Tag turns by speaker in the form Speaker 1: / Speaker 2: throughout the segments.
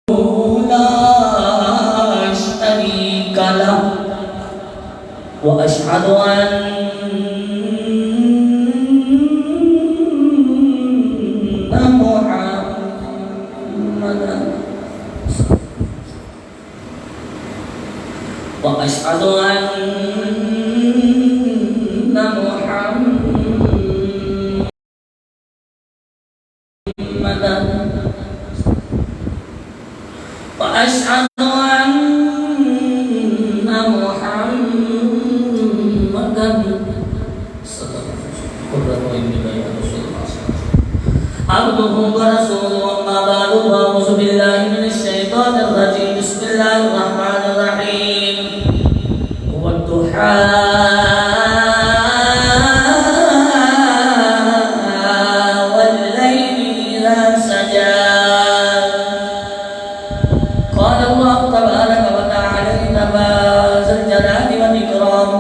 Speaker 1: لا شريك له وأشهد أن محمدا وأشهد أن محمدا وأشهد أن محمدا عبده ورسوله أما بعد فأعوذ بالله من الشيطان الرجيم بسم الله الرحمن الرحيم والضحى والليل إذا سجى قال الله تبارك وتعالى ذا الجلال والإكرام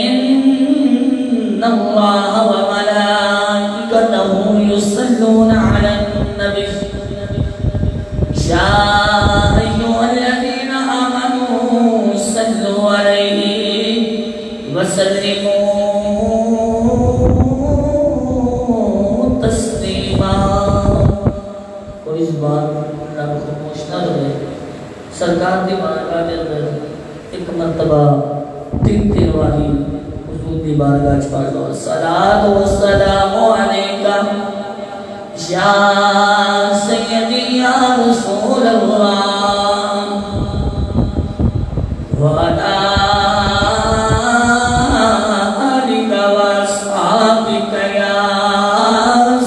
Speaker 1: إن الله وملائكته يصلون على النبي يا أيها الذين آمنوا صلوا عليه وسلموا تسليما کوئی اس بات رب خاموش نہ رہے سرکار دی بارگاہ دے اندر ایک مرتبہ تین والی حضور دی بارگاہ چ پڑھ لو الصلاۃ والسلام علیکہ یا سیدی یا رسول اللہ وعلی آلک واصحابک یا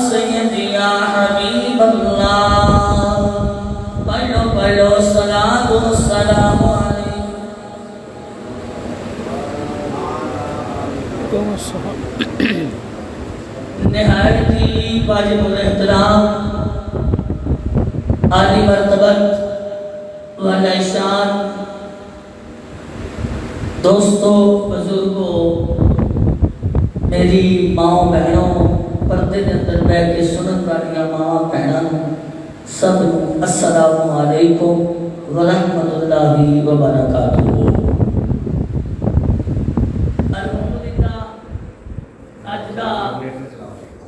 Speaker 1: سیدی یا حبیب اللہ پڑھو پڑھو الصلاۃ والسلام نہایت ہی واجب الاحترام عالی مرتبت والا شان دوستوں بزرگوں میری ماں بہنوں پردے کے اندر بیٹھ کے سنن والی ماں بہنوں سب السلام علیکم ورحمۃ اللہ وبرکاتہ۔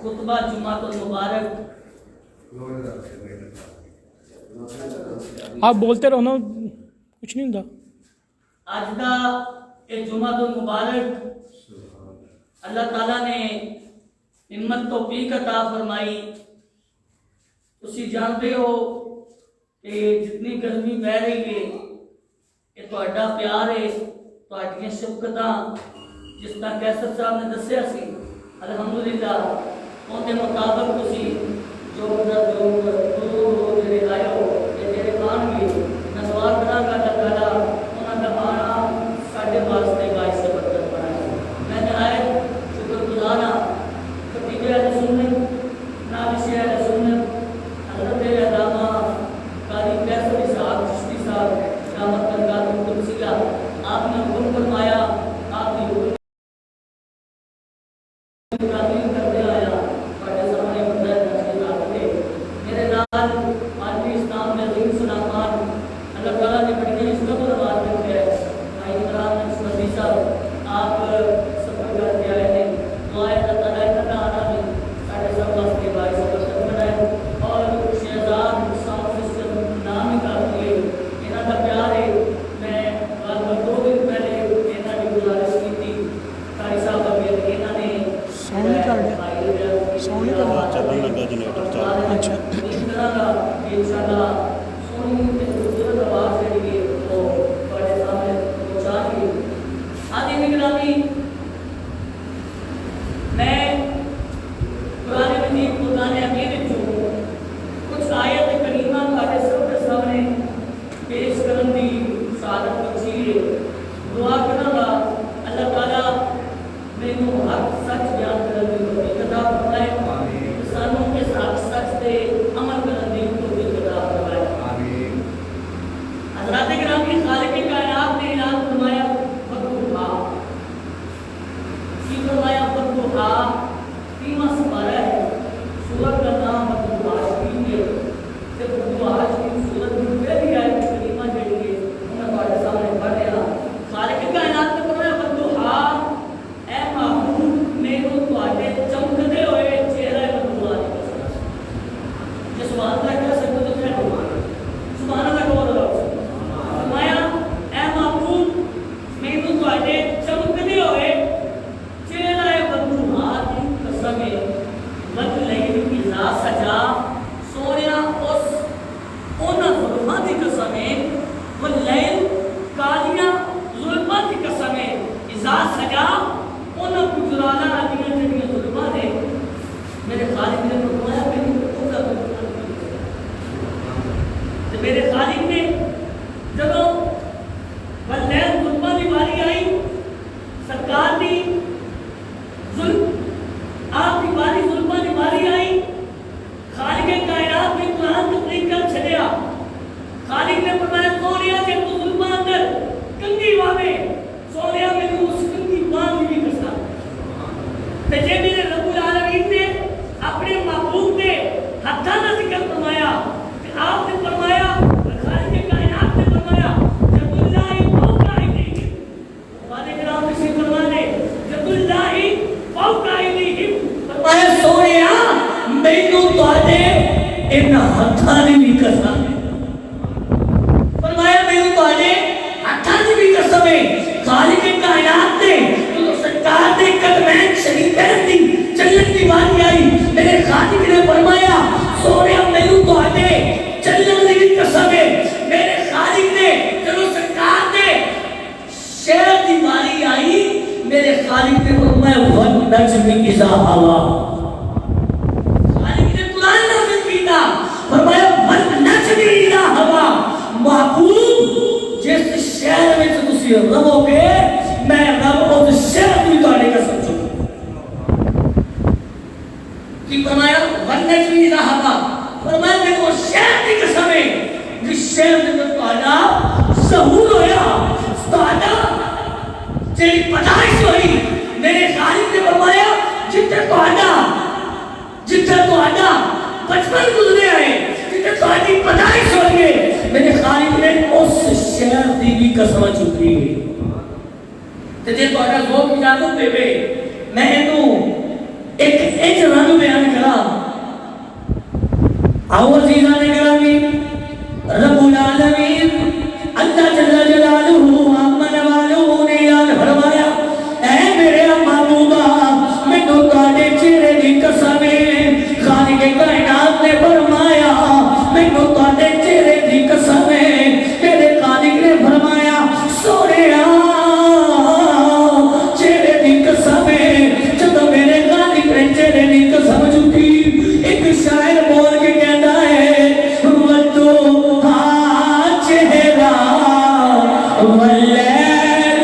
Speaker 1: خطبہ جمعۃ المبارک
Speaker 2: آپ بولتے رہو نا کچھ نہیں ہوتا۔
Speaker 1: آج کا یہ جمعۃ المبارک اللہ تعالیٰ نے ہمت توفیق عطا فرمائی۔ تسی جانتے ہو کہ جتنی گرمی بہ رہی ہے یہ تہاڈا پیار ہے، تہاڈیاں شفقتاں جس طرح کیسر صاحب نے دسیا سی الحمدللہ ان کے مطابق تسی جو جڑے آئے ہو جڑے آن گے میں سوال کراں گا اللہ تعالیٰ انہاں دا آنا ساڈے واسطے باعث برکت بنائے۔ میں نہایت شکر گزار ہاں خطیب اہل سنت ناظر اہل سنت حضرت علامہ قاری کیسر صاحب چشتی صاحب دامت برکاتہ القدسیہ آپ نے حکم فرمایا، آپ نے حکم تعلیم کرتے آیا بڑے سامنے بندہ نشید آتے میرے نال عالمی اسلام میں عظیم سلامان اللہ تعالیٰ نے بڑی اس کا برواد کرتے ہیں بھائی کرام نسمتی صاحب آپ سفر کر کے آئے ہیں دعائے اللہ تعالیٰ کا آنا بھی ساڑھے سب واسطے باعث برکت بنائے اور شہزاد ساؤنڈ سسٹم نام نکالتے ہیں انہاں کا پیار ہے۔ میں دو دن پہلے انہاں کی گزارش کی تھی قاری صاحب اگر انہاں نے
Speaker 2: چلن لگا جنریٹر چل اچھا
Speaker 1: دعا کرنا اللہ تعالیٰ میرے حق سچ بیان کرنے کی توفیق عطا فرمائے، سانوں کے ساتھ سچ دے عمل کرنے کی توفیق عطا فرمائے۔ قسم ہے واللیل کالیاں ظلمت کی قسم ہے اذا سجا انہوں کو جلالا آدمی جنگی ظلمت ہے میرے خالق نے فرمایا میری پورا میرے خالق نے جب واللیل ظلمت کی باری آئی سرکار دی ظلم آپ کی باری ظلمت کی باری آئی خالق کائنات میں قرآن تقریر کر چھڑیا خالق نے فرمایا سوریا جب تو ظلمہ اندر کنگی واوے سوریا میں تو اس کنگی وان بھی کسا تجھے میرے رب العالمین نے اپنے محبوب نے حتیٰ نہ ذکر فرمایا کہ آپ نے فرمایا خالق کائنات نے فرمایا جب اللہ فوق ایدیہم والے کرام اسی فرمانے جب اللہ فوق ایدیہم فرمایا سوریا مینوں تواڈے ان ہتھاں دی بھی قسم ہے فرمایا مینوں تواڈے ہتھاں دی بھی قسم ہے خالق کائنات نے تو سرکار دے قدمین شریف دی چلن دی باری آئی میرے خالق نے فرمایا سوریا مینوں تواڈے چلن دی بھی قسم ہے میرے خالق نے چلو سرکار دے شہر دی باری آئی میرے خالق نے فرمایا ون نجم اذا ہوا فرمایا من نجمی اذا ہوا محبوب جس شہر میں تسی رہو گے میں رب اس شہر بھی تواڈے قسم چکوں کہ فرمایا من نجمی اذا ہوا فرمایا میں وہ شہر کی قسم ہے جس شہر میں تواڈا ظہور ہویا تواڈا جڑی پیدائش ہوئی میرے خالق نے فرمایا جتھے تواڈا بچپن گزرے آئے جتنے تواڈی پیدائش ہوئی ہے میرے خالق نے اس شہر دی بھی قسم چکی ہے تے جے تواڈا ذوق اجازت دے وے میں اینوں ایک انج رنگ بیان کراں آؤ عزیزان گرامی رب العالمین اللہ جل جلالہ امن والو نے یاد فرمایا اے میرے محبوبا مینوں تواڈے چہرے دی قسم ہے خالق کائنات نے فرمایا مینوں تواڈے چہرے دی قسم ہے میرے خالق نے فرمایا سوریا چہرے دی قسم ہے جب میرے خالق نے چہرے دی قسم چکی ایک شاعر بول کے کہتا ہے ودو ہاں چہرہ واللیل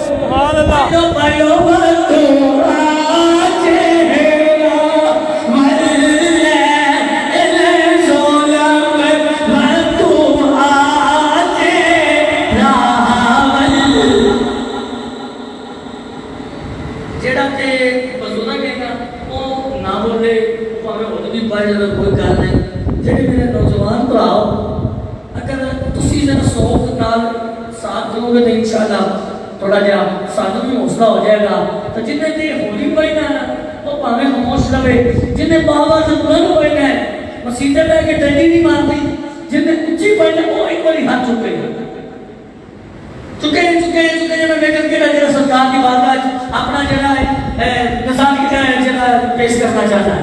Speaker 2: سبحان اللہ
Speaker 1: پڑھو ودو کوئی گل نہیں جڑے میرے نوجوان بھراؤ اگر تسی ذرا سوچ نال ساتھ دو گے تو انشاءاللہ تھوڑا جہا سانو بھی حوصلہ ہو جائے گا تو جنہیں تے ہولی پڑی نا وہ پاویں خاموش رہے جنہیں بابا سے بلند پڑی نا مسیطے پہ کے ڈنڈی نہیں مارتی جنہیں اچھی پڑی نا وہ ایک باری ہاتھ چکے میں بیٹھن کے جڑا سرکار کی بارگاہ اپنا جڑا مثال جڑا پیش کرنا چاہتا ہے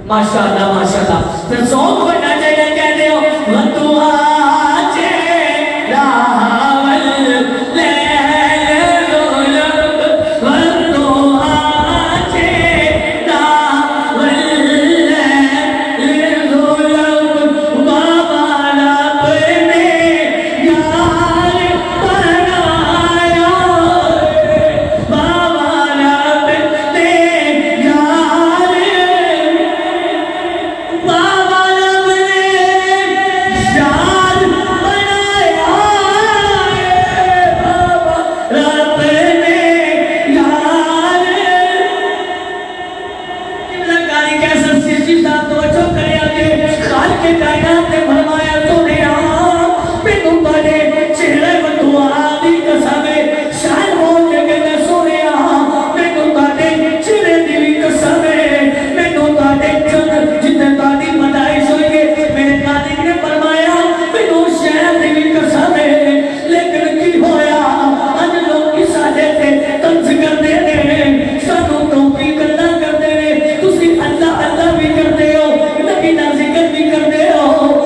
Speaker 1: ماشاءاللہ پھر سونگ بڑھنا چاہیے کہتے ہو وَدُعَا چِرَا وَاللَّيْلِ ظُلُمْ وَدُعَا چِرَا وَاللَّيْلِ ظُلُمْ بابا رب نے یار بنایا بابا رب نے یار بابا رب نے یار بنایا بابا رب نے یار کاری کیسا سیسی صاحب توجہ کرے آگے خالق کائنات نے فرمایا تو نے مینوں بڑے چہرے ودعا دی قسم ہے شاید بول کے کہ میں سونیا مینوں بڑے چہرے دی بھی قسم ہے مینوں بڑے چند جتنے تاری پیدائش ہوئی ہے میرے خالق نے فرمایا مینوں شہر دی بھی قسم ہے لیکن کی ہویا اج لوگ ساڈے تے طنز کردے نے سانو توفیق اللہ کردے نے تسی اللہ اللہ بھی کردے ہو نبی دا ذکر بھی کردے ہو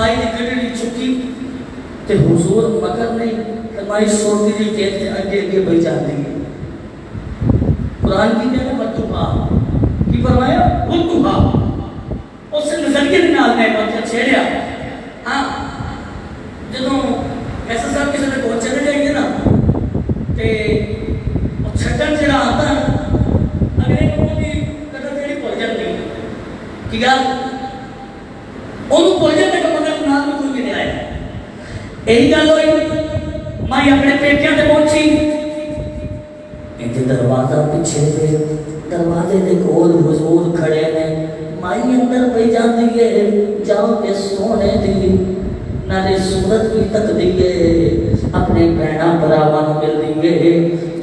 Speaker 1: مائی نے گڈڑی چکی تے حضور مگر نہیں تے مائی سوٹی دی ٹیک تے اگے اگے بڑھ جاتی ہے. قرآن کی کہنا بتوہا کی فرمایا بتوہا اس نظریے دے نال نے بچہ چھیڑیا. ہاں جدوں ایسا صاحب کسی نے کو چلے جائیں گے نا تے وہ چھٹن جڑا آتا ہے اگلے لوگوں کی قدر جڑی بھول جاتی ہے کہ یار انہوں بھول جاتے کہ مگر نام میں کوئی بھی نہیں آیا. یہی گل ہوئی مائی اپنے پیکیاں تے پہنچی انتے دروازہ پیچھے دے دروازے دے کول حضور کھڑے نے. مائی اندر پہ جاندی ہے جاؤ کے سونے دی نالے صورت بھی تک دیئے اپنے بہنا براوان مل دیئے.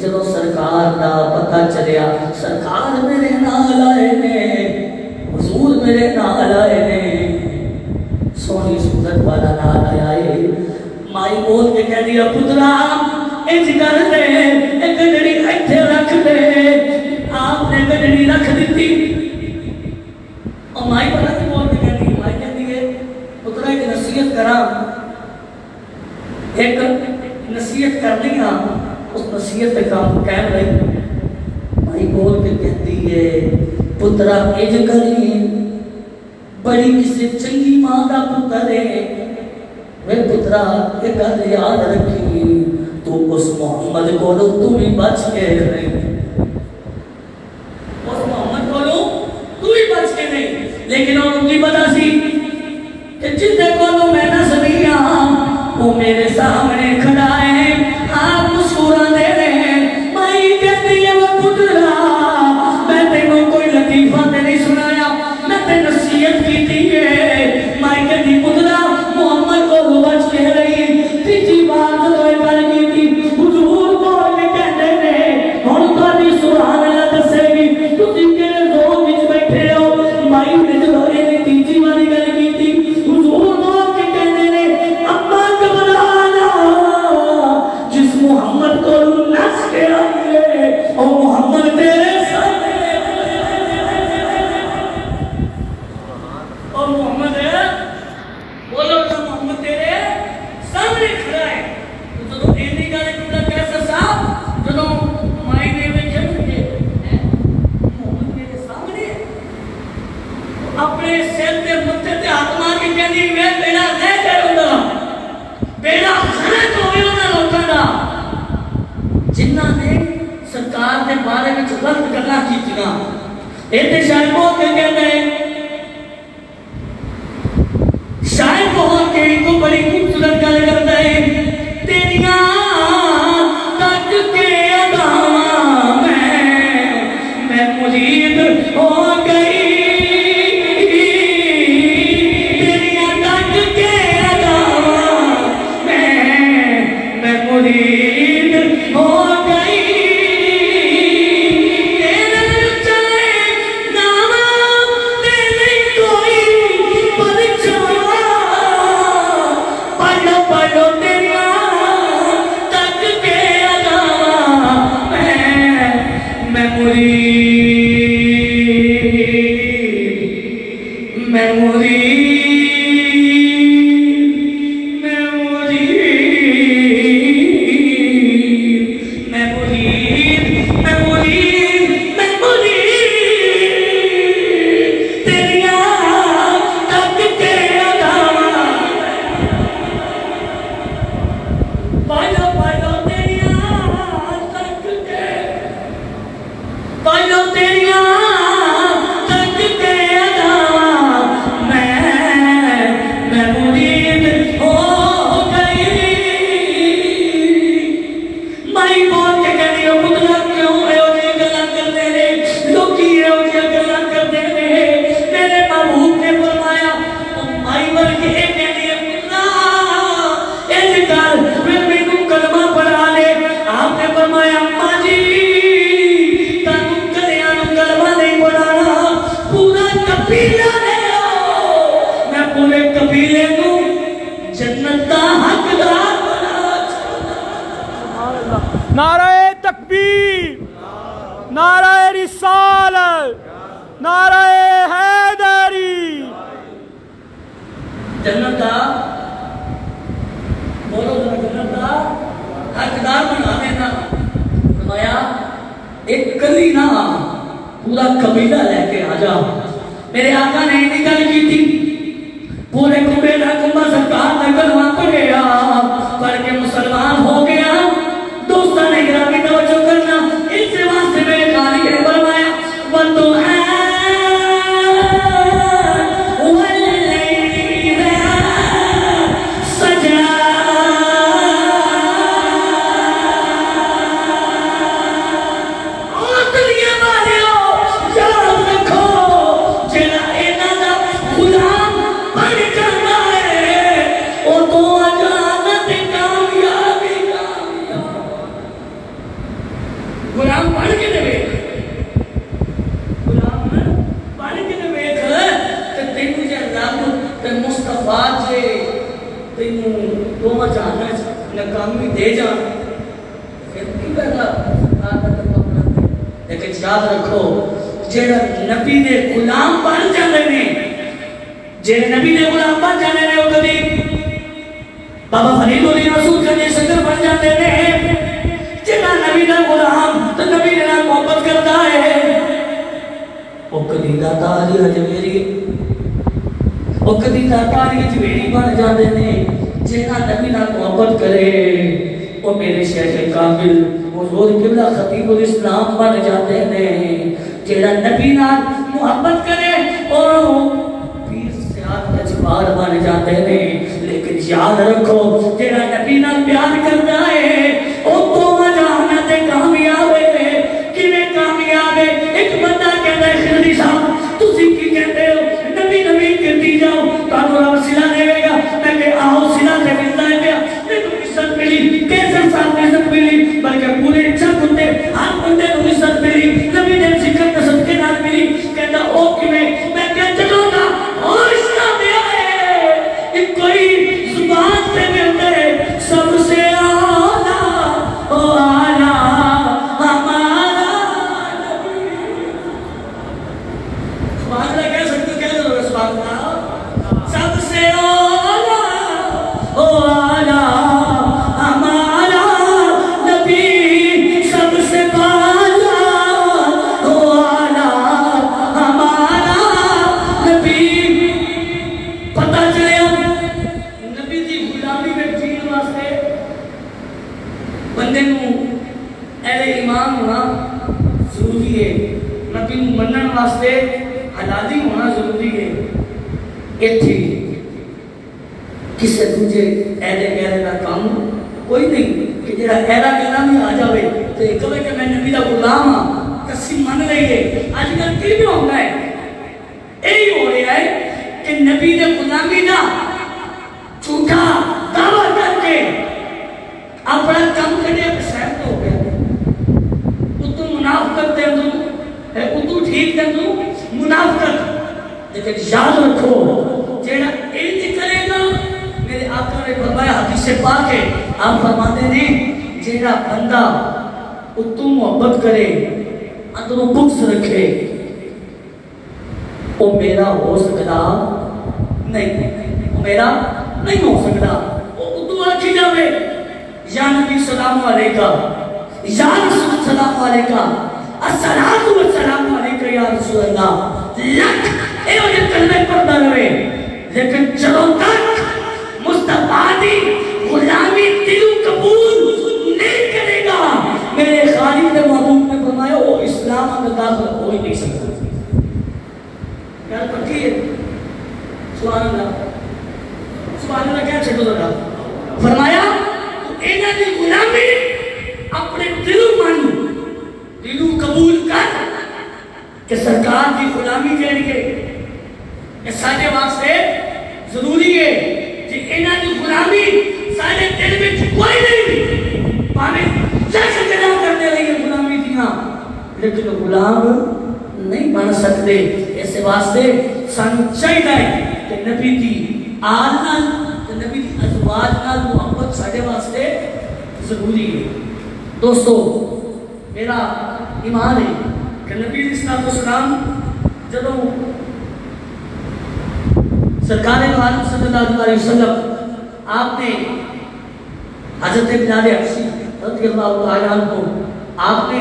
Speaker 1: جدو سرکار دا پتہ چلیا سرکار میرے نال آئے نے حضور میرے نال آئے نے سونی صورت والا نال آئے ہے. مائی بول کے کہہ دیا پترا انج کر دے ایک گڈڑی ایتھے رکھ دے. آپ نے گڈڑی رکھ دیتی اور مائی پتہ نہیں بول کے کہہ دی مائی کہتی ہے پترا ایک نصیحت کرا ایک نصیحت کرنی ہاں اس نصیحت پہ کام قائم رہی. مائی بول کے کہتی ہے پترا انج کری بڑی کسی چنگی ماں دا پتر ہے میں پترا ایک گل یاد رکھی تو اس محمد کولو تو بھی بچ کے رہے اس محمد کولو تو بھی بچ کے نہیں. لیکن ان کی پتہ سی کہ جتے کولو میں نہ سنیا وہ میرے سامنے کھڑا ہے آپ مسکرا دے رہے ہیں. مائی کہتی ہے وہ پترا میں تینوں کوئی لطیفہ تے نہیں سنایا میں تے نصیحت کی تھی ہے. مائی کہتی پترا محمد کو بچ کے رہی تیجی بات ہوئے کر کی تھی حضور بول کے کہتے نے ہن تہاڈی سبحان اللہ دسے گی تسی کہڑے زور وچ بیٹھے ہو. مائی نے جو اے تیجی والی گل کی تھی حضور بول کے کہتے نے اما گھبرانا جس محمد کو نس کے آئے اور محمد تیرے سامنے اور محمد بولو تو محمد تیرے سامنے کھڑا ہے. تو جدو اینی گل کیتا کیسا صاحب جدو مائی نے ویکھیا کہ محمد میرے سامنے اپنے سر تے متھے تے ہاتھ مار کے کہندی میں بیڑا لے کرونگا بیڑا خرچ ہوئے انہاں لوکاں دا جنہاں نے سرکار دے بارے وچ غلط گلاں کیتیاں. اے تے شاید بہت کہندے شاید بہت کے کو بڑی خوبصورت گل کرتا ہے تیریاں تک کے اداواں میں مرید ہو گئی. تیریاں تک کے اداواں میں مرید ہو گئی. تیرے چلے نام تیرے کوئی پرچھاواں پڑھو پڑھو تیریاں تک کے اداواں میں مرید میں مرید میں مرید میں مرید میں مرید میں مرید تیریاں تک کے اداواں پڑھو پڑھو تیریاں تک کے پڑھو تیریاں تک کے اداواں میں مرید ہو گئی. مائی بول کے کہہ رہی ہو پترا کیوں ایہو جہی گلاں کردے نے لوکی ایہو جہی گلاں کردے نے میرے محبوب نے فرمایا مائی بول کے اے کہندی ہے پترا اے گل پھر مینوں کلمہ پڑھا لے. آپ نے فرمایا اماں جی تانوں کلیاں نوں کلمہ نہیں پڑھانا پورا قبیلہ لے آؤ میں پورے قبیلے کو جنت دا حقدار بنا چھوڑا.
Speaker 2: نعرہ تکبیر نعرہ رسالت نعرہ حیدری.
Speaker 1: جنت دا بولو ذرا جنت دا حقدار بنا دینا. فرمایا ایک کلی نہ پورا قبیلہ لے کے آ جا. میرے آقا نے یہ گل کی تھی پورے قبیلہ کنبہ سرکار نے کلمہ پڑھیا پڑھ کے مسلمان ہو گیا. دوستان گرامی توجہ کرنا اس سے واسطے میں کاری نے فرمایا وَالضُّحَىٰ وَاللَّيْلِ إِذَا سَجَىٰ. اور دنیا والیو یاد رکھو جڑا انہاں دا غلام بن جانا ہے او تو جنت کامیابی غلام بن کے دے غلام بن کے دے تے تینوں جے رب تے مصطفیٰ جے تینوں دوواں جہان ناکامی دے جان پھر کی کرنا لیکن یاد رکھو جڑا نبی دے غلام بن جاندے نے جڑے نبی دے غلام بن جاندے نے او کبھی بابا فرید الدین رسول کا جے سنگر بن جاندے نے. جڑا نبی دا غلام تو نبی دے نال محبت کرتا ہے او کدی داتا علی حجویری او کدی داتا علی حجویری بن جاندے نے. جڑا نبی نال محبت کرے او میرے شیخ کامل حضور قبلہ خطیب الاسلام بن جاتے ہیں. جڑا نبی نال محبت کرے او پیر سیاد اجبار بن جاتے ہیں. لیکن یاد رکھو جڑا نبی نال پیار کرتا ہے او تو جہان تے کامیاب ہے. کیویں کامیاب ہے؟ ایک بندہ کہتا ہے خضری صاحب تسی کی کہتے ہو نبی نبی کہتی جاؤ تانوں رب صلہ دے گا. میں کہ آؤ صلہ تے ملتا ہے پیا مینوں عزت ملی کیسے ساتھ عزت ملی بلکہ پورے جگ ہوتے ہر بندے نوں عزت ملی نبی دے ذکر تے صدقے نال ملی. کہتا او کیویں؟ میں کہ چلو نا اور اسلام دے آئے ایک کوئی زبان تے ملتے سب سے اعلیٰ او اعلیٰ ہمارا نبی. سبحان اللہ کہہ سکتے ہو؟ کہہ دو سبحان اللہ. سب سے اعلیٰ او اعلیٰ ہمارا نبی سب سے بالا او اعلیٰ ہمارا نبی. پتہ چلے نبی دی غلامی میں جین واسطے بندے نوں اہل ایمان ہونا ضروری ہے. نبی نوں منن واسطے حلالی ہونا ضروری ہے. ایتھے کسے دوجے اہل غیرے دا کام کوئی نہیں کہ جڑا اہلا غلامی آ جاوے تے کہے کہ میں نبی دا غلام ہاں کسی من لئیے. اج کل کی ہوندا ہے یہی ہو رہا ہے کہ نبی دے غلامی دا جھوٹا دعویٰ کر کے اپنا کام کرنے پسند ہو گیا. اتو منافقت دے دوں اتو ٹھیک دے دوں منافقت. لیکن یاد رکھو جیڑا انج کرے گا میرے آقا نے فرمایا حدیث پاک ہے آپ فرماتے ہیں جیڑا بندہ اتو محبت کرے اندروں بغض رکھے وہ میرا ہو سکتا نہیں. وہ میرا نہیں ہو سکتا. وہ اتو آکھی جاوے یا نبی سلام علیکہ یا رسول سلام علیکہ السلام والسلام علیکہ یا رسول اللہ لکھ اے وہ یہ کلمہ پڑھتا رہے. لیکن چلو تک مصطفیٰ دی غلامی دلوں قبول نہیں کرے گا میرے خالق نے محبوب نے فرمایا وہ اسلام میں داخل ہو ہی نہیں سکتا. یار پکی ہے سبحان اللہ سبحان اللہ کیا چھٹو ذرا فرمایا اینا دی غلامی اپنے دلوں مانو دلوں قبول کر کہ سرکار کی غلامی جیڑی ہے یہ سارے واسطے ضروری ہے. کہ اینا دی غلامی سارے دل میں کوئی نہیں پاوے جیسے جنا کرنے لئے غلامی دینا لیکن غلام نہیں بن سکتے. اس واسطے سانو چاہیے کہ نبی دی آل نال نبی دی ازواج نال محبت ساڈے واسطے ضروری ہے. دوستو میرا ایمان ہے کہ نبی علیہ السلام جدوں سرکار دو عالم صلی اللہ علیہ وسلم آپ نے حضرت بلال حبشی رضی اللہ تعالیٰ عنہ کو آپ نے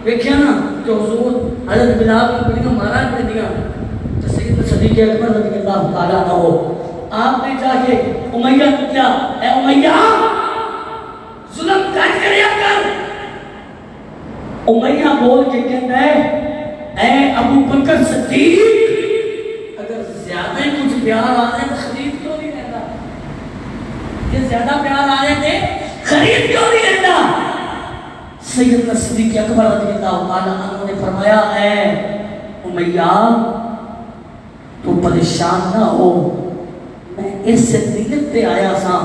Speaker 1: دیکھا نا کہ حضور حضرت بلال کو بڑی مارا کر دیا تو سیدنا صدیق اکبر رضی اللہ تعالیٰ عنہ ہو آپ نے جا کے امیہ کو کیا اے امیہ ظلم کٹ کریا کر امیہ بول کے کہتا ہے اے ابو بکر صدیق اگر زیادہ ہی کچھ پیار آ رہے تو خرید کیوں نہیں رہتا یہ زیادہ پیار آ رہے تھے خرید کیوں نہیں رہتا سیدنا صدیق اکبر رضی اللہ تعالیٰ عنہ نے فرمایا اے امیہ تو پریشان نہ ہو میں اس نیت پہ آیا تھا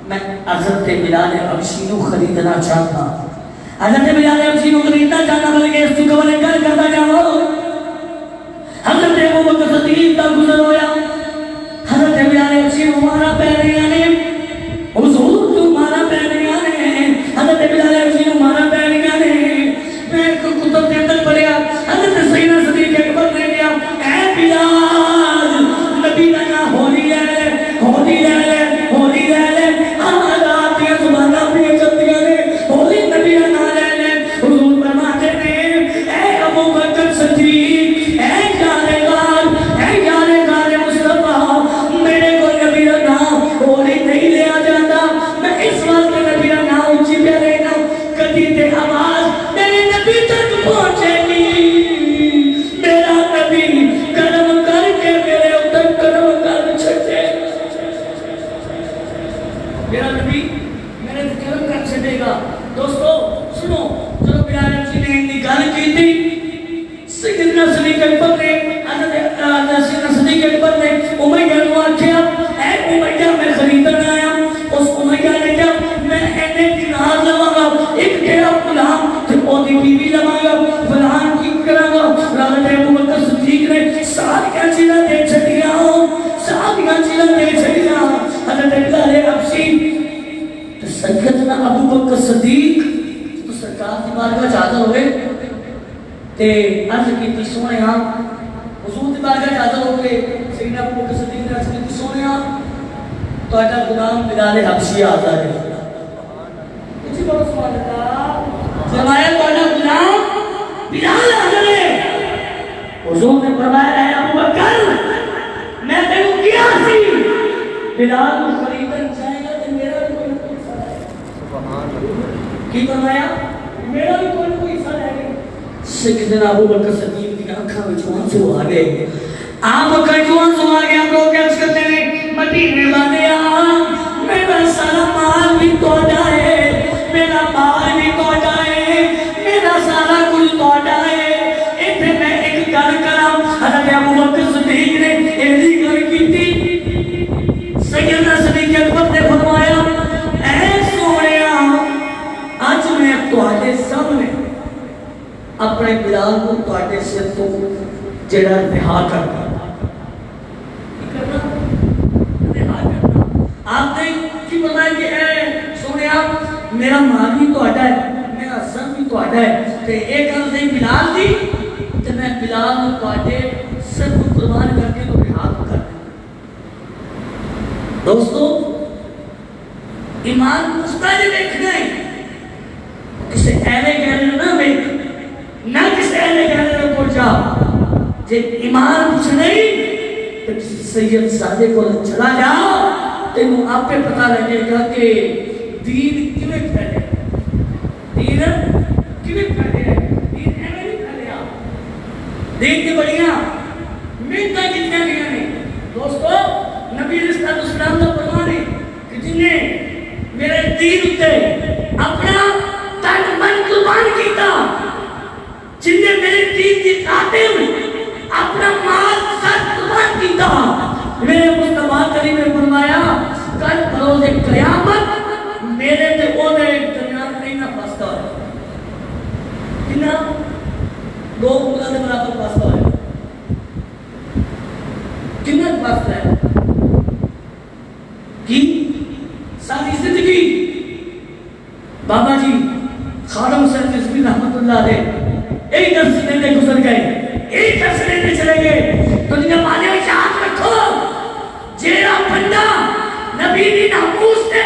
Speaker 1: میں حضرت بلال حبشی کو خریدنا چاہتا حضرت بلال حبشی کو خریدنا چاہتا بلکہ اس کو بلے کر کرتا جاؤ حضرت ابو بکر صدیق کا گزر ہویا حضرت بلال حبشی ہمارا پہنے آنے حضور تمہارا پہنے آنے حضرت بلال حبشی ہمارا پہنے آنے میں کتب کے اندر پڑھیا حضرت سیدنا صدیق اکبر نے کیا اے بلال نبی لگا ہولی لے ہولی لے ہولی لے آمدات یا زبانہ بھی چلتیاں نے ہولی نبی لگا لے حضور فرماتے ہیں اے ابو بکر صدیق اے جانے گار مصطفیٰ میرے کو نبی لگا ہولی نہیں لیا جاتا میں اس وقت نبی لگا اونچی پہ لینا کدی تے آواز میرے نبی تک پہنچے گی میرا نبی کرم کر کے میرے اتر کرم کر چھٹے میرا نبی میرے کرم کر چھٹے گا دوستو سنو چلو بلال حبشی نے نگال کی تھی سیدنا صدیق اکبر نے سیدنا صدیق اکبر نے امیہ کو آکھیا اے امیہ میں خریدنا آیا اس امیہ نے کیا میں اینے دینار لواں گا ایک تیرا غلام تے اودی بیوی لواں گا فلان کی کراں گا حضرت ابو بکر صدیق نے ساتھ چیزاں دے چھڑیاں دے چھڑیاں حضرت بلال حبشی تو سیدنا ابو بکر صدیق تو سرکار کی بارگاہ حاضر ہوئے تے عرض کی سونے ہاں حضور کی بارگاہ حاضر ہو کے سیدنا ابو بکر صدیق نے عرض کی سونے ہاں تو اجا غلام بلال حبشی آتا ہے کچھ بڑا سوال ہے فرمایا تو اجا غلام بلال حاضر ہے حضور نے فرمایا اے ابو بکر میں تینو کیا سی بلال کو خریدن جائے گا تو میرا بھی کوئی حصہ ہے سبحان اللہ کی فرمایا میرا بھی کوئی حصہ ہے سیدنا ابو بکر صدیق کی آنکھاں میں آنسو آ گئے آپ کا جو آنسو آ گیا لوگ کیس کرتے ہیں مدینے والے میرا سارا مال بھی توڑا ہے میرا مال بھی توڑا ہے میرا سارا کچھ توڑا ہے اتنے میں ایک گل کرا حضرت ابو بکر صدیق نے ایسی گل کی تھی سیدنا صدیق اکبر نے فرمایا اے سونیا آج میں تواڈے سامنے اپنے بلال کو تواڈے سر تو جڑا رہا کرنا آپ نے کی بتایا کہ اے سونیا میرا مال بھی تواڈا ہے میرا سر بھی تواڈا ہے تے ایک گل نہیں بلال دی تے میں بلال کو تواڈے سر کو قربان کر کے تو رہا کرنا دوستو ایمان مستعد دیکھنا ہے کسے ایوے کہنے نہ دیکھ نہ کسے ایوے کہنے کو جا جے ایمان کچھ نہیں تو کسی سید سادے کو چلا جا تینوں آپ پہ پتہ لگے گا کہ دین کیویں پھیلے دین کیویں پھیلے دین ایویں نہیں پھیلیا دین کی بڑیاں محنتاں کتنی گئیاں نے دوستو نبی علیہ السلام کا فرمان ہے کہ جن نے میرے دین اتے اپنا تن من قربان کیتا جن نے میرے دین کی خاطر اپنا مال سر قربان کیتا میرے مصطفیٰ کریم نے فرمایا کل بروز قیامت میرے تے وہ میرے درمیان نہیں نہ فاصلہ ہے کتنا دو انگلیاں کے برابر فاصلہ ہے کتنا فاصلہ ہے کی ساری زندگی بابا جی خادم حسین رضوی رحمت اللہ علیہ ایک درس لینے گزر گئے ایک درس لینے چلے گئے تو دنیا والے یاد رکھو جیڑا بندہ نبی دی ناموس تے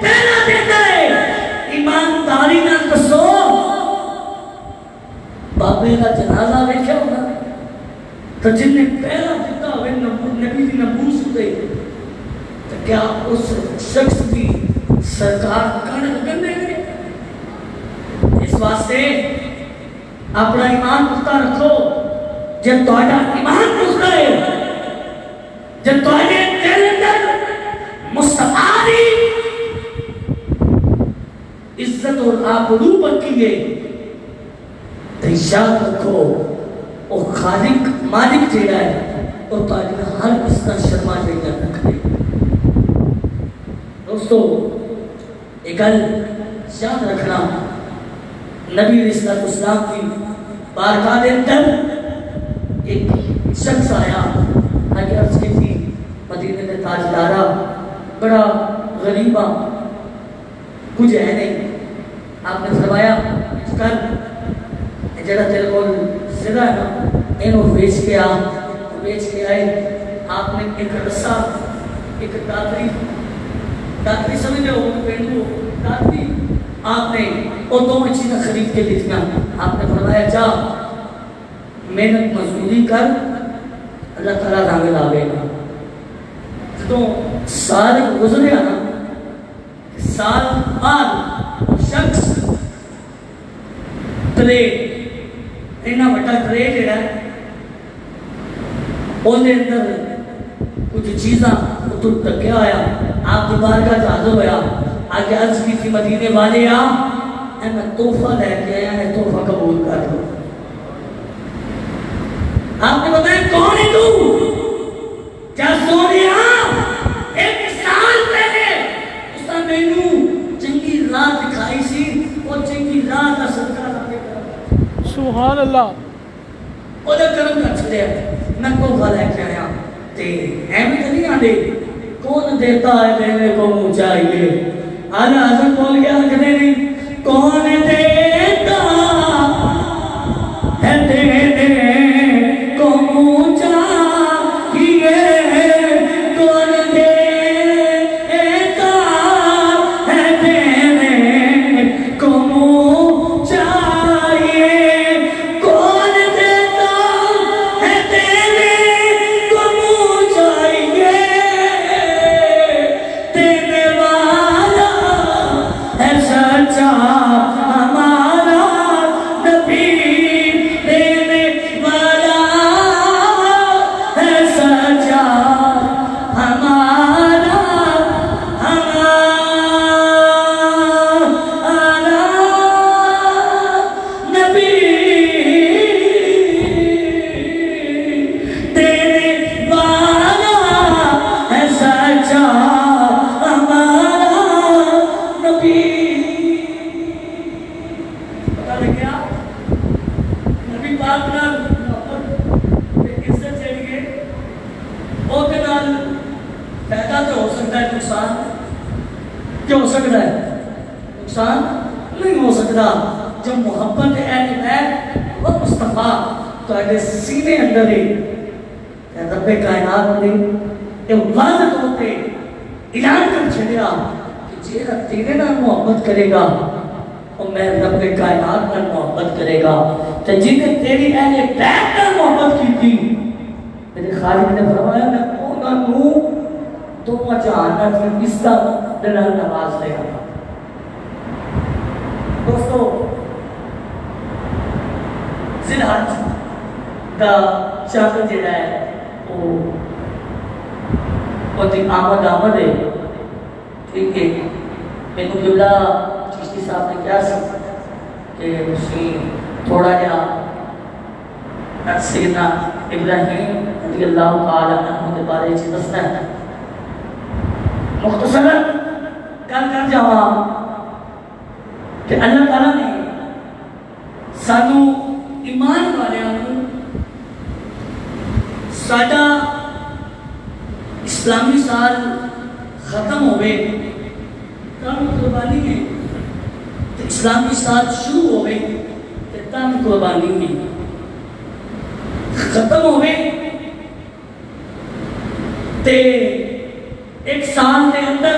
Speaker 1: پہلا دیتا ہے ایمانداری نال دسو بابے کا جنازہ ویکھیا ہوگا تو جن نے پہلا دیتا ہوئے نبی دی ناموس تے تو کیا اس شخص کی سرکار کڑک کرنے گئے؟ اس واسطے اپنا ایمان پختہ رکھو. جب تہاڈا ایمان پختہ ہے، جب تہاڈے دل اندر مصطفیٰ دی عزت اور آبرو پکی ہے تو یاد رکھو وہ خالق مالک جیڑا ہے وہ تہاڈے ہر کس کا شرما جیڑا رکھ دے. دوستو ایک گل یاد رکھنا، نبی علیہ السلام کی بارگاہ کے اندر ایک شخص آیا، آگے عرض کی تھی مدینے میں تاجدارہ بڑا غریبہ کچھ ہے نہیں. آپ نے فرمایا کر جڑا تیرے کو زدہ ہے نا اینو بیچ کے آئے. آپ نے ایک رسا ایک داتری سمجھے ہو پینڈو داتری آپ نے وہ دو چیزیں خرید کے لکھنا. آپ نے فرمایا جا محنت مزدوری کر، اللہ تعالیٰ رنگ لاوے گا. جدوں سال گزرے نا، سال بعد شخص ٹرے اینا بڑا ٹرے جڑا ہے اندر اندر کچھ چیزاں تو ٹکیا ہوا. آپ کی بارگاہ حاضر ہویا، آگے عرض کی تھی مدینے والے آ میں تحفہ لے کے آیا ہے، تحفہ قبول کر لو. آپ نے بتایا کون ہے تو؟ کیا سونیا ایک سال پہلے اس نے مینو چنگی راہ دکھائی سی، وہ چنگی راہ کا صدقہ لے کر
Speaker 2: سبحان اللہ
Speaker 1: وہ کرم کر چھڑیا. میں تحفہ لے کے آیا تے ایویں تو نہیں آندے کون دیتا ہے دینے کو چاہیے. آج حضرت بول گیا کہتے نہیں کون دیتا ہے دینے کو چاہیے، کون دیتا ہے دینے کو چاہیے، کون دیتا ہے دینے کو چاہیے. دینے والا ہے سچا ہمارا نبی، دینے والا ہے سچا ہمارا نبی، دینے والا ہے سچا ہمارا نبی. پتہ لگ گیا نبی پاک نال محبت تے عزت جڑی ہے او دے نال فائدہ تو ہو سکتا ہے، نقصان کیا ہو سکتا ہے؟ نقصان نہیں ہو سکتا. جو محبت اہل بیت و مصطفیٰ تہاڈے سینے اندر ہے تے رب کائنات نے یہ واضح طور پہ اعلان کر چھڑیا کہ جیڑا تیرے نال محبت کرے گا اور میں رب کائنات نال محبت کرے گا. تے جن نے تیری اہل بیت نال محبت کی تھی میرے خالق نے فرمایا میں انہاں نوں تو جہان کی عزت نال نواز دے گا. دوستو ذی الحج دا چاند جڑا ہے وہ بہت آمد ہے. ٹھیک ہے، میں تو قبلہ چشتی صاحب نے کیا سکتا کہ اسی تھوڑا جا سیدنا ابراہیم رضی اللہ تعالیٰ عنہ کے بارے چیز دسنا ہے. مختصراً کر جاواں کہ اللہ تعالیٰ نے سانو ایمان والیاں ساڈا اسلامی سال ختم ہوئے تم قربانی ہے، اسلامی سال شروع ہوئے تم قربانی ہے، ختم ہوئے تے ایک سال کے اندر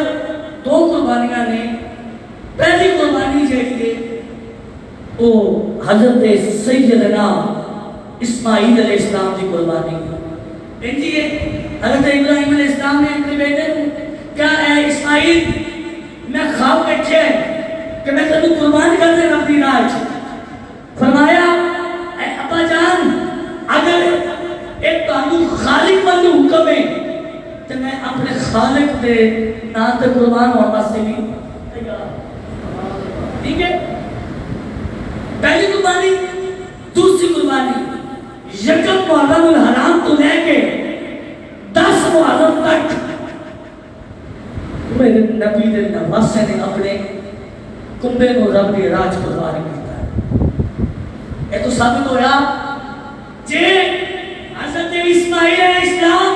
Speaker 1: 2 قربانیاں نے. پہلی قربانی جیڑی ہے وہ حضرت سیدنا اسماعیل علیہ السلام کی قربانی ہے. حضرت ابراہیم علیہ السلام نے اپنے بیٹے کو کیا ہے اسماعیل میں خواب دیکھے کہ میں تمہیں قربان کر دے رب دی راہ. فرمایا اے ابا جان اگر ایک تانوں خالق بن حکم ہے تو میں اپنے خالق دے نام تے قربان ہونے واسطے بھی تیار. ٹھیک ہے. پہلی قربانی. دوسری قربانی یکم محرم الحرام تو لے کے 10 محرم تک میرے نبی دے نواسے نے اپنے کنبے کو رب دی راج قربان کیتا ہے. یہ تو ثابت ہویا جے حضرت اسماعیل علیہ السلام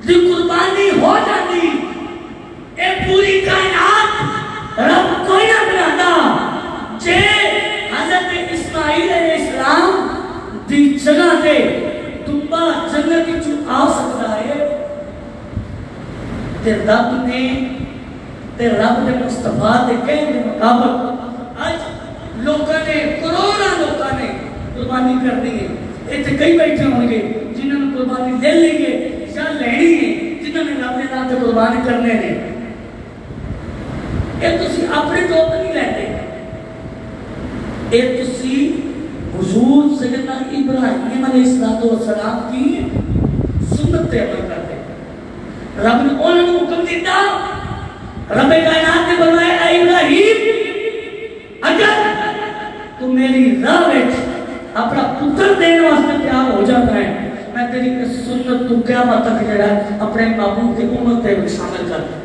Speaker 1: دی قربانی ہو جاتی اے پوری کائنات رب کوئی نہ بناتا. جے حضرت اسماعیل علیہ السلام دی جگہ تے تمبا جنت کی آ سکتا ہے تے رب نے تے رب دے مصطفیٰ دے کہنے دے مطابق آج لوگوں نے کروڑاں لوگوں نے قربانی کر دی ہے. اتنے کئی بیٹھے ہوں گے جنہوں نے قربانی لے لیں گے یا لینی ہے جنہوں نے رب دے نام تے قربانی کرنے نے. یہ تسی اپنے طور پر نہیں لیتے. یہ تسی حضور سیدنا ابراہیم علیہ السلام کی سنت پہ عمل کرتے. رب نے انہوں نے حکم دیتا. رب کائنات نے فرمایا اے ابراہیم اگر تو میری راہ وچ اپنا پتر دینے واسطے تیار ہو جاتا ہے میں تیری سنت تو قیامت تک جڑا اپنے معبود کی امت تے شامل کر دوں.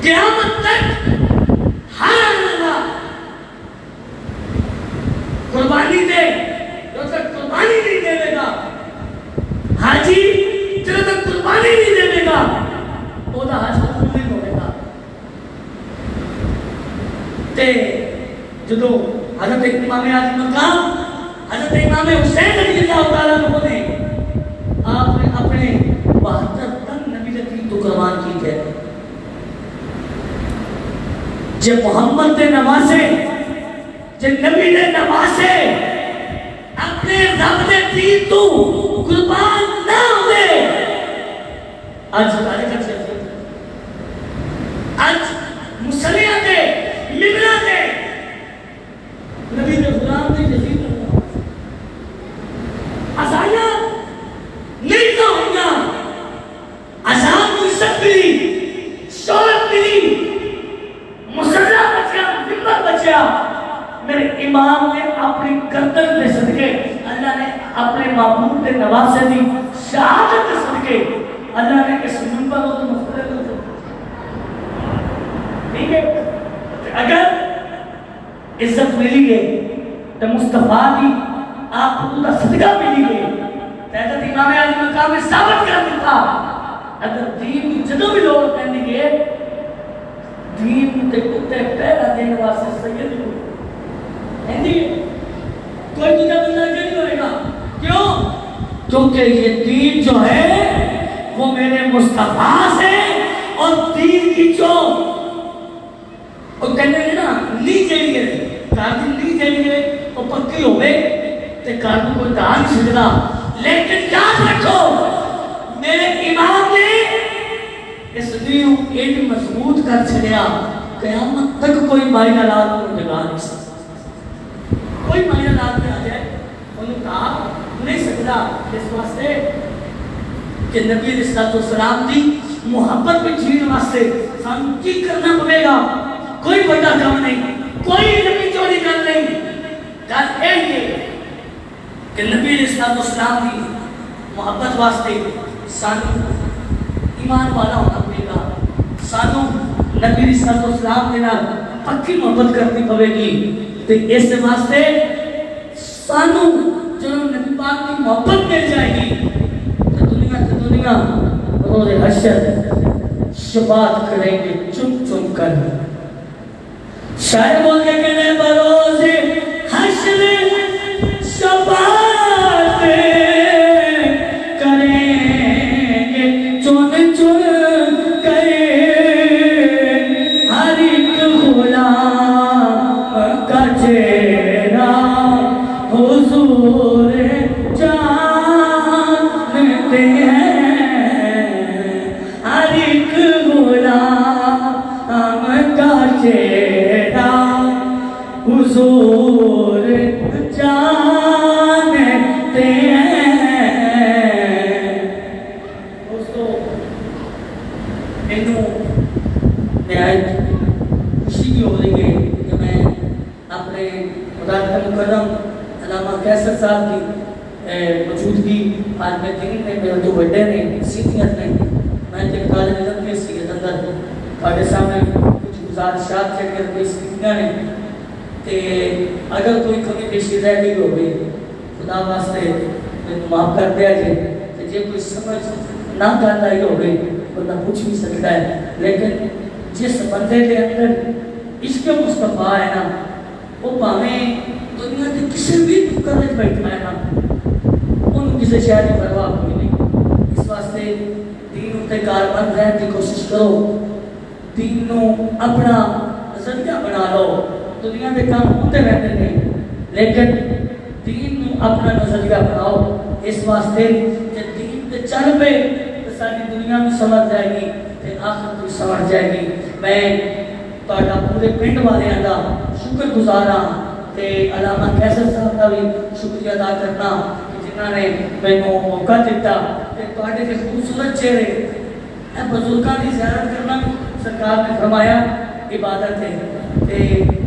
Speaker 1: قیامت تک ہر اللہ قربانی دے جو تک قربانی نہیں دے گا حاجی جو تک قربانی نہیں دے گا وہ دا حج قبول نہیں ہوئے گا. تے جدو حضرت امام اعظم مقام حضرت امام حسین رضی اللہ تعالیٰ عنہ نے آپ نے اپنے 72 تن نبی لکی تو قربان کی ہے. جے محمد دے نواسے جے نبی دے نواسے اپنے رب دے دین تو قربان نہ ہوئے آج سارے کر سکتے آج مسلیاں دے ممرہ دے نبی دے غلام دے جزید اللہ ازائیہ نہیں تو ہوگا. عذاب کو عزت ملی شہرت ملی مسلح بچیا ممبر بچیا. میرے امام نے اپنی گردن دے صدقے اللہ نے اپنے معبود دے نواسے دی شہادت دے صدقے اللہ نے اس ممبر کو تو مختلف کر دیا. ٹھیک ہے. اگر عزت ملی ہے تو مصطفیٰ دی آپ کو دا صدقہ ملی ہے حضرت امام اعظم مقام میں ثابت کر دیتا. اگر دین کی جدوں بھی لوگ کہنے گے دین تے کتے پہلا دین واسطے سید کو کوئی تجھے بندہ نہیں ہوئے گا. کیوں؟ کیونکہ یہ دین جو ہے وہ میرے مصطفیٰ سے اور دین کی جو اور کہنے گے نا نہیں چاہیے کاردن نہیں چاہیے وہ پکی ہوئے تے کاردن کو دہا نہیں سکتا. لیکن یاد رکھو میرے امام نے اس دین ایک مضبوط کر چھڑیا قیامت تک کوئی مائنہ لات کو جگا نہیں سکتا. کوئی مائنہ لات میں آ جائے انہوں کہا نہیں سکتا. اس واسطے کہ نبی علیہ السلام دی محبت میں جھیل واسطے سانو کی کرنا پڑے گا. کوئی بڑا کام نہیں کوئی نبی چوری کر نہیں. گل یہ کہ نبی علیہ السلام دی محبت واسطے سانو ایمان والا ہونا پڑے گا. سانو نبی علیہ السلام کے نال پکی محبت کرنی پڑے گی. تو اس واسطے سانو جو نبی پاک کی محبت مل جائے گی تو دنیا روز حشر شفاعت کریں گے چم چم کر. شاید بول کے کہنے بروز حشر شفاعت دوستو مینوں نہایت خوشی بھی ہو رہی ہے کہ میں اپنے مدارک مکرم علامہ قیصر صاحب کی موجودگی آج میں دن میں میرے دو بڑے نے سینئر نے میں جب طالب علم کے سیت اندر تھوڑے سامنے کچھ گزارشات چیک کر کے سیکھنا نے تے اگر کوئی کمی پیشی رہ گئی ہوگی خدا واسطے میں معاف کر دیا جائے کہ جب کوئی سمجھ نہ کر رہی ہوگی بندہ پوچھ بھی سکتا ہے لیکن جس بندے کے اندر عشق مصطفیٰ ہے نا وہ پاویں دنیا کے کسی بھی ٹکر میں بیٹھا ہے نا ان کسی شہر کی پرواہ کوئی نہیں اس واسطے دین اتے کاربند رہنے کی کوشش کرو دین نو اپنا ذریعہ بنا لو دنیا کے کام ہوتے رہتے ہیں لیکن دین نو اپنا نظریہ بناؤ اس واسطے کہ دین تے چل پے تو ساری دنیا بھی سمجھ جائے گی تے آخرت بھی سمجھ جائے گی میں تہاڈا پورے پنڈ والیاں دا شکر گزار ہاں تے علامہ قیصر صاحب کا بھی شکریہ ادا کرنا کہ جنہاں نے مینوں موقع دیتا تے تہاڈے دے خوبصورت چہرے اے بزرگاں دی زیارت کرنا سرکار نے فرمایا عبادت ہے تے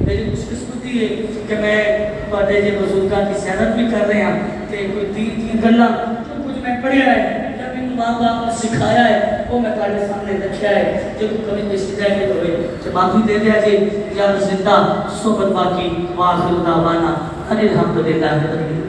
Speaker 1: میری خوش قسمتی ہے کہ میں تہاڈے جے بزرگاں دی زیارت بھی کر رہا تے کوئی دین دی گلاں جو کچھ میں پڑھیا ہے یا میں ماں باپ نے سکھایا ہے وہ میں تہاڈے سامنے رکھیا ہے جو کبھی پیشی جائے گی ہوئے جو معافی دے دیا جے یا زندہ صحبت باقی واخر دعوانا الحمدللہ رب العالمین